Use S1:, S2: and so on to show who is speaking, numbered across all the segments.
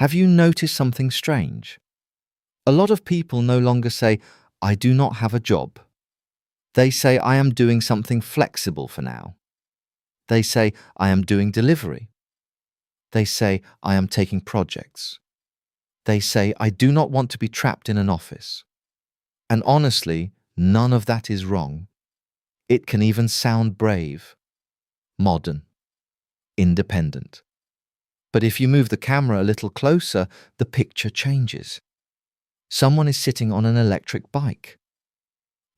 S1: Have you noticed something strange? A lot of people no longer say, I do not have a job. They say, I am doing something flexible for now. They say, I am doing delivery. They say, I am taking projects. They say, I do not want to be trapped in an office. And honestly, none of that is wrong. It can even sound brave, modern, independent. But if you move the camera a little closer, the picture changes. Someone is sitting on an electric bike.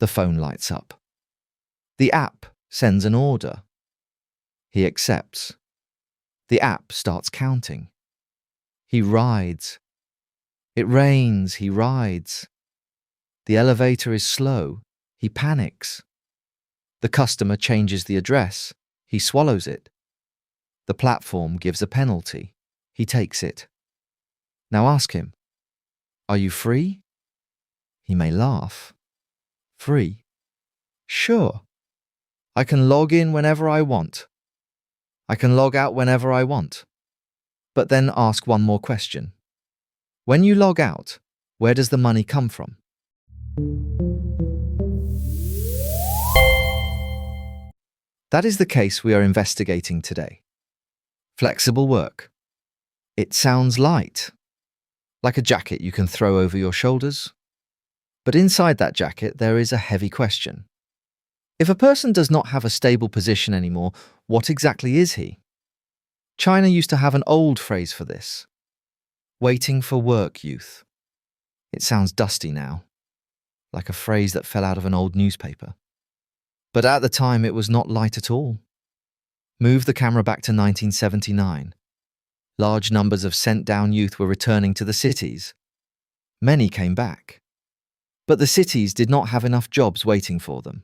S1: The phone lights up. The app sends an order. He accepts. The app starts counting. He rides. It rains, he rides. The elevator is slow. He panics. The customer changes the address. He swallows it. The platform gives a penalty. He takes it. Now ask him, are you free? He may laugh. Free? Sure. I can log in whenever I want. I can log out whenever I want. But then ask one more question. When you log out, where does the money come from? That is the case we are investigating today. Flexible work. It sounds light, like a jacket you can throw over your shoulders. But inside that jacket, there is a heavy question. If a person does not have a stable position anymore, what exactly is he? China used to have an old phrase for this. Waiting for work, youth. It sounds dusty now, like a phrase that fell out of an old newspaper. But at the time, it was not light at all. Move the camera back to 1979. Large numbers of sent-down youth were returning to the cities. Many came back. But the cities did not have enough jobs waiting for them.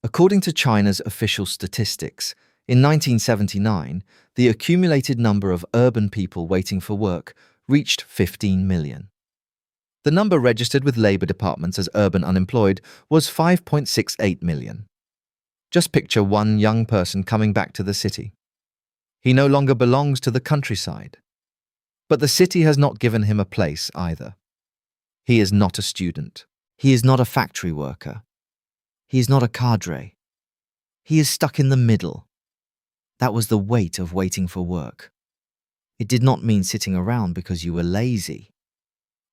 S1: According to China's official statistics, in 1979, the accumulated number of urban people waiting for work reached 15 million. The number registered with labor departments as urban unemployed was 5.68 million. Just picture one young person coming back to the city. He no longer belongs to the countryside. But the city has not given him a place either. He is not a student. He is not a factory worker. He is not a cadre. He is stuck in the middle. That was the weight of waiting for work. It did not mean sitting around because you were lazy.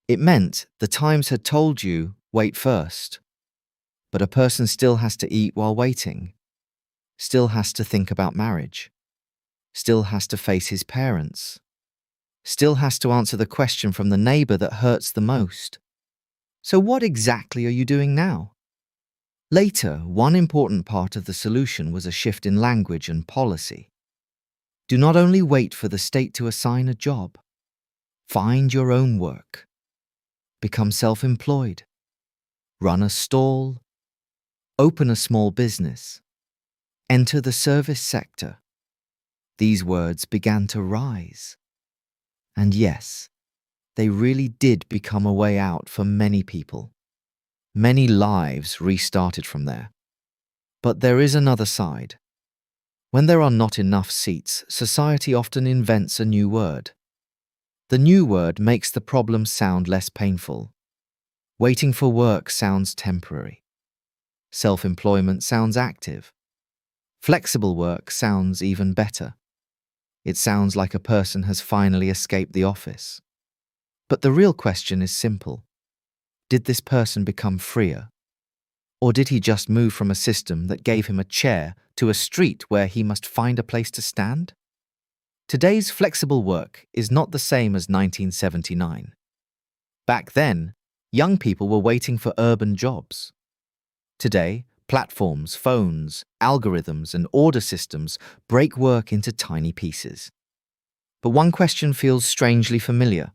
S1: It meant the Times had told you, wait first. But a person still has to eat while waiting, still has to think about marriage, still has to face his parents, still has to answer the question from the neighbor that hurts the most. So what exactly are you doing now? Later, one important part of the solution was a shift in language and policy. Do not only wait for the state to assign a job. Find your own work. Become self-employed. Run a stall. Open a small business. Enter the service sector. These words began to rise. And yes, they really did become a way out for many people. Many lives restarted from there. But there is another side. When there are not enough seats, society often invents a new word. The new word makes the problem sound less painful. Waiting for work sounds temporary. Self-employment sounds active. Flexible work sounds even better. It sounds like a person has finally escaped the office. But the real question is simple. Did this person become freer? Or did he just move from a system that gave him a chair to a street where he must find a place to stand? Today's flexible work is not the same as 1979. Back then, young people were waiting for urban jobs. Today, platforms, phones, algorithms, and order systems break work into tiny pieces. But one question feels strangely familiar.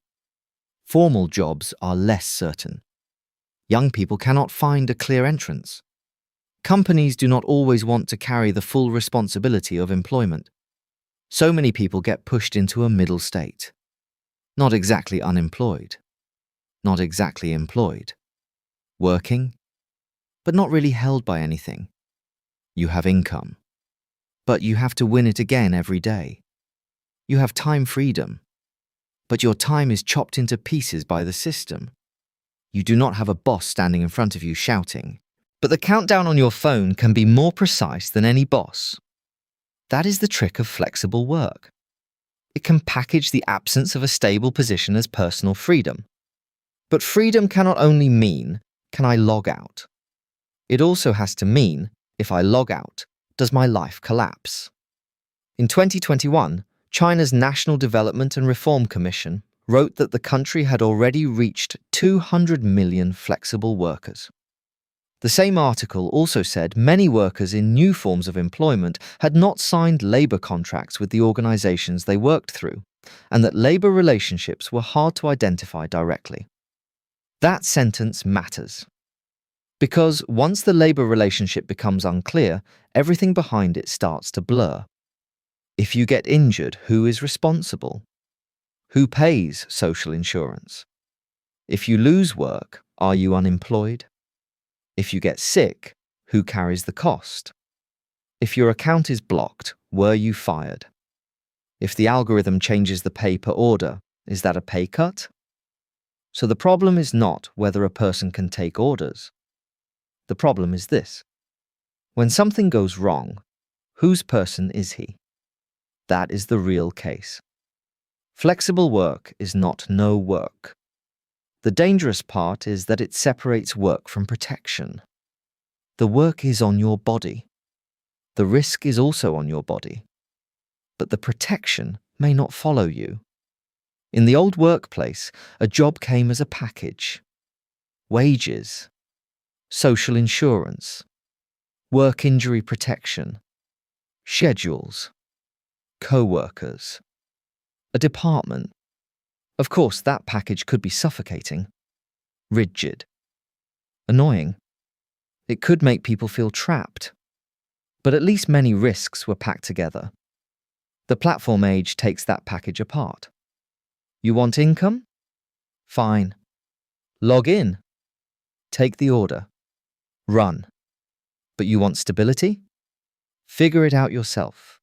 S1: Formal jobs are less certain. Young people cannot find a clear entrance. Companies do not always want to carry the full responsibility of employment. So many people get pushed into a middle state. Not exactly unemployed. Not exactly employed. Working, but not really held by anything. You have income, but you have to win it again every day. You have time freedom, but your time is chopped into pieces by the system. You do not have a boss standing in front of you shouting, but the countdown on your phone can be more precise than any boss. That is the trick of flexible work. It can package the absence of a stable position as personal freedom. But freedom cannot only mean, can I log out? It also has to mean, if I log out, does my life collapse? In 2021, China's National Development and Reform Commission wrote that the country had already reached 200 million flexible workers. The same article also said many workers in new forms of employment had not signed labour contracts with the organisations they worked through, and that labour relationships were hard to identify directly. That sentence matters. Because once the labour relationship becomes unclear, everything behind it starts to blur. If you get injured, who is responsible? Who pays social insurance? If you lose work, are you unemployed? If you get sick, who carries the cost? If your account is blocked, were you fired? If the algorithm changes the pay per order, is that a pay cut? So the problem is not whether a person can take orders. The problem is this. When something goes wrong, whose person is he? That is the real case. Flexible work is not no work. The dangerous part is that it separates work from protection. The work is on your body. The risk is also on your body. But the protection may not follow you. In the old workplace, a job came as a package. Wages, social insurance, work injury protection, schedules, co-workers, a department. Of course, that package could be suffocating, rigid, annoying. It could make people feel trapped. But at least many risks were packed together. The platform age takes that package apart. You want income? Fine. Log in. Take the order. Run. But you want stability? Figure it out yourself.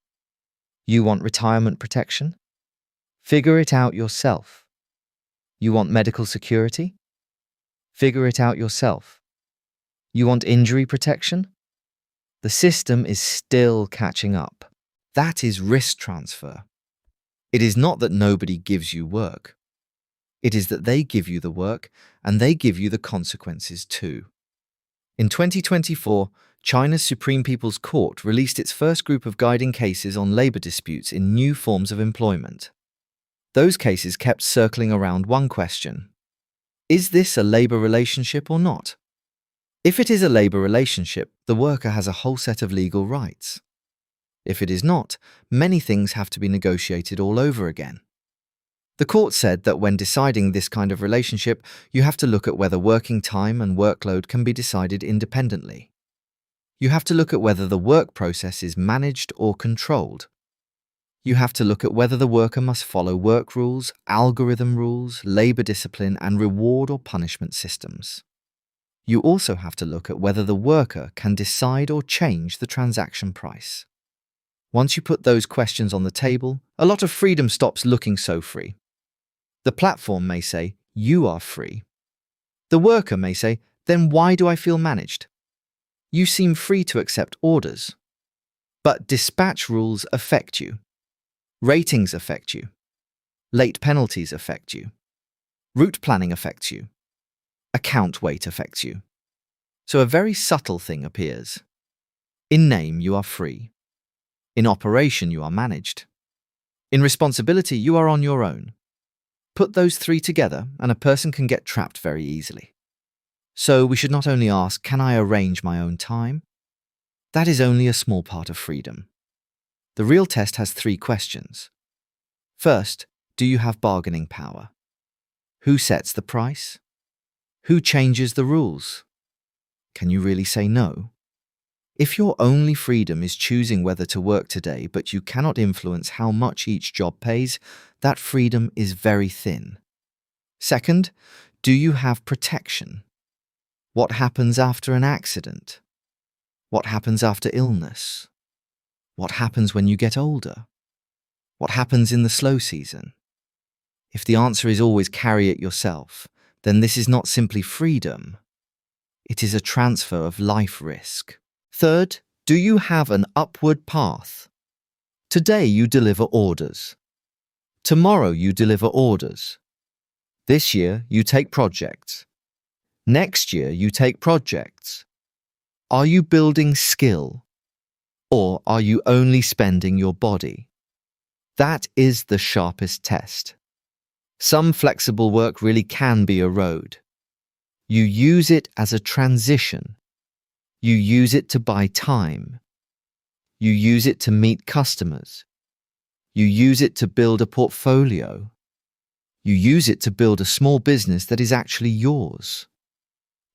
S1: You want retirement protection? Figure it out yourself. You want medical security? Figure it out yourself. You want injury protection? The system is still catching up. That is risk transfer. It is not that nobody gives you work. It is that they give you the work and they give you the consequences too. In 2024, China's Supreme People's Court released its first group of guiding cases on labour disputes in new forms of employment. Those cases kept circling around one question. Is this a labour relationship or not? If it is a labour relationship, the worker has a whole set of legal rights. If it is not, many things have to be negotiated all over again. The court said that when deciding this kind of relationship, you have to look at whether working time and workload can be decided independently. You have to look at whether the work process is managed or controlled. You have to look at whether the worker must follow work rules, algorithm rules, labour discipline, and reward or punishment systems. You also have to look at whether the worker can decide or change the transaction price. Once you put those questions on the table, a lot of freedom stops looking so free. The platform may say, you are free. The worker may say, then why do I feel managed? You seem free to accept orders. But dispatch rules affect you. Ratings affect you. Late penalties affect you. Route planning affects you. Account weight affects you. So a very subtle thing appears. In name, you are free. In operation, you are managed. In responsibility, you are on your own. Put those three together, and a person can get trapped very easily. So we should not only ask, can I arrange my own time? That is only a small part of freedom. The real test has three questions. First, do you have bargaining power? Who sets the price? Who changes the rules? Can you really say no? If your only freedom is choosing whether to work today, but you cannot influence how much each job pays, that freedom is very thin. Second, do you have protection? What happens after an accident? What happens after illness? What happens when you get older? What happens in the slow season? If the answer is always carry it yourself, then this is not simply freedom. It is a transfer of life risk. Third, do you have an upward path? Today you deliver orders. Tomorrow you deliver orders. This year you take projects. Next year you take projects. Are you building skill? Or are you only spending your body? That is the sharpest test. Some flexible work really can be a road. You use it as a transition. You use it to buy time. You use it to meet customers. You use it to build a portfolio. You use it to build a small business that is actually yours.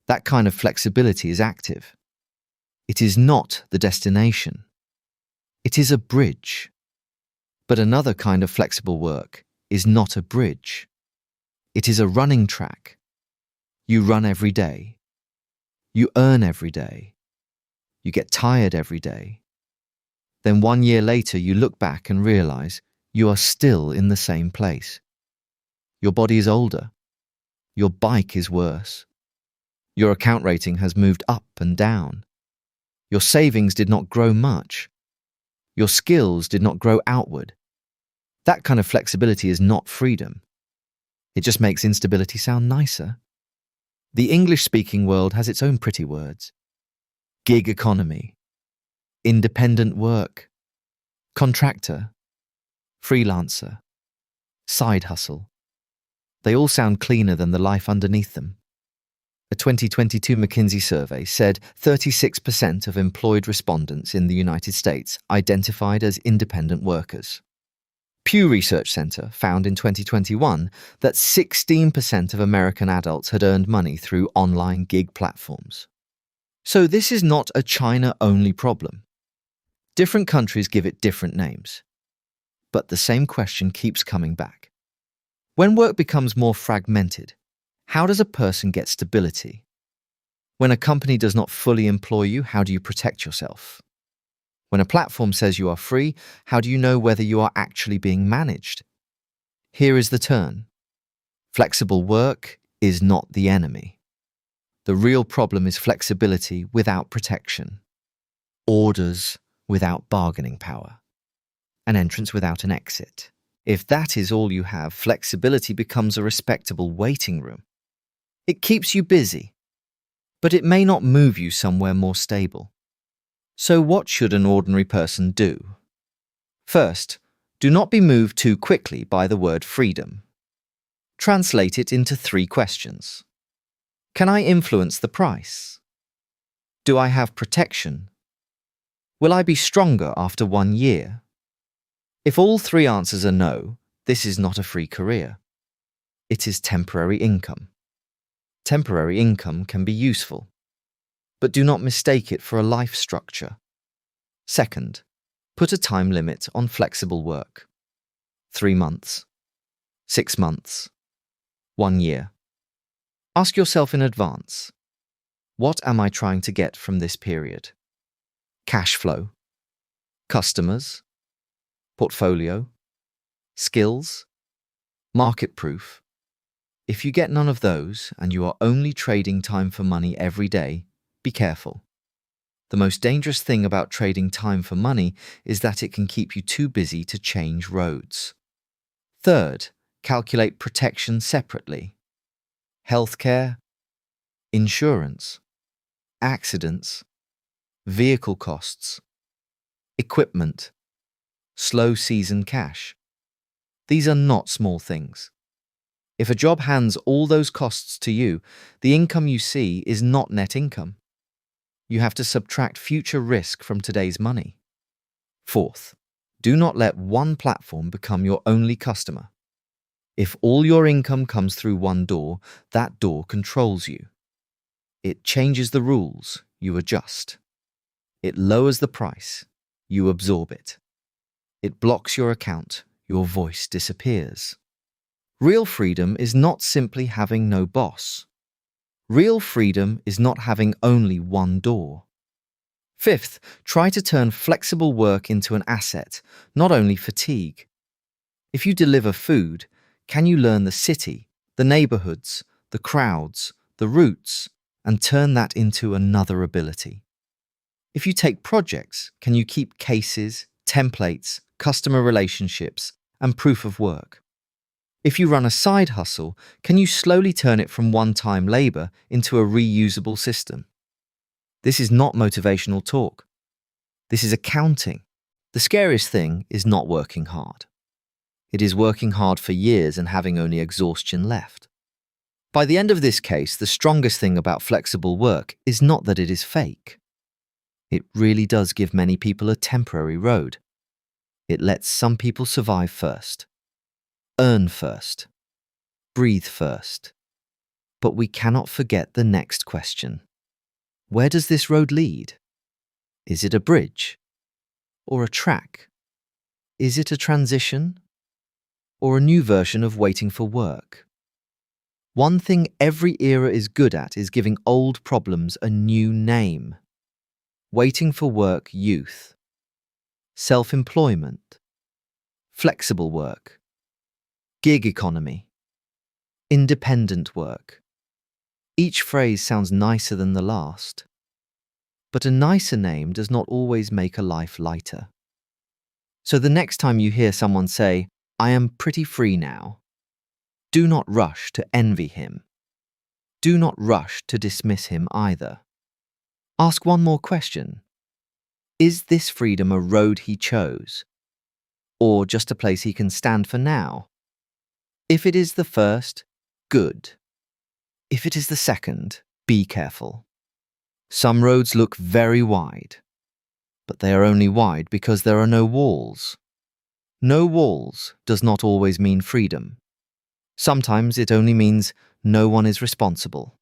S1: That kind of flexibility is active. It is not the destination. It is a bridge. But another kind of flexible work is not a bridge. It is a running track. You run every day. You earn every day. You get tired every day. Then 1 year later you look back and realize you are still in the same place. Your body is older. Your bike is worse. Your account rating has moved up and down. Your savings did not grow much. Your skills did not grow outward. That kind of flexibility is not freedom. It just makes instability sound nicer. The English-speaking world has its own pretty words. Gig economy, independent work, contractor, freelancer, side hustle. They all sound cleaner than the life underneath them. A 2022 McKinsey survey said 36% of employed respondents in the United States identified as independent workers. Pew Research Center found in 2021 that 16% of American adults had earned money through online gig platforms. So this is not a China-only problem. Different countries give it different names. But the same question keeps coming back. When work becomes more fragmented, how does a person get stability? When a company does not fully employ you, how do you protect yourself? When a platform says you are free, how do you know whether you are actually being managed? Here is the turn. Flexible work is not the enemy. The real problem is flexibility without protection, orders without bargaining power, an entrance without an exit. If that is all you have, flexibility becomes a respectable waiting room. It keeps you busy, but it may not move you somewhere more stable. So what should an ordinary person do? First, do not be moved too quickly by the word freedom. Translate it into 3 questions. Can I influence the price? Do I have protection? Will I be stronger after 1 year? If all 3 answers are no, this is not a free career. It is temporary income. Temporary income can be useful, but do not mistake it for a life structure. Second, put a time limit on flexible work. 3 months, 6 months, 1 year. Ask yourself in advance, what am I trying to get from this period? Cash flow, customers, portfolio, skills, market proof. If you get none of those and you are only trading time for money every day, be careful. The most dangerous thing about trading time for money is that it can keep you too busy to change roads. Third, calculate protection separately. Healthcare, insurance, accidents, vehicle costs, equipment, slow season cash. These are not small things. If a job hands all those costs to you, the income you see is not net income. You have to subtract future risk from today's money. Fourth, do not let one platform become your only customer. If all your income comes through one door, that door controls you. It changes the rules, you adjust. It lowers the price, you absorb it. It blocks your account, your voice disappears. Real freedom is not simply having no boss. Real freedom is not having only one door. Fifth, try to turn flexible work into an asset, not only fatigue. If you deliver food, Can you learn the city, the neighborhoods, the crowds, the routes, and turn that into another ability? If you take projects, can you keep cases, templates, customer relationships, and proof of work? If you run a side hustle, can you slowly turn it from one-time labor into a reusable system? This is not motivational talk. This is accounting. The scariest thing is not working hard. It is working hard for years and having only exhaustion left. By the end of this case, the strongest thing about flexible work is not that it is fake. It really does give many people a temporary road. It lets some people survive first, earn first, breathe first. But we cannot forget the next question. Where does this road lead? Is it a bridge? Or a track? Is it a transition? Or a new version of waiting for work? One thing every era is good at is giving old problems a new name. Waiting for work youth, self-employment, flexible work, gig economy, independent work. Each phrase sounds nicer than the last, but a nicer name does not always make a life lighter. So the next time you hear someone say, "I am pretty free now," do not rush to envy him. Do not rush to dismiss him either. Ask one more question. Is this freedom a road he chose? Or just a place he can stand for now? If it is the first, good. If it is the second, be careful. Some roads look very wide, but they are only wide because there are no walls. No walls does not always mean freedom. Sometimes it only means no one is responsible.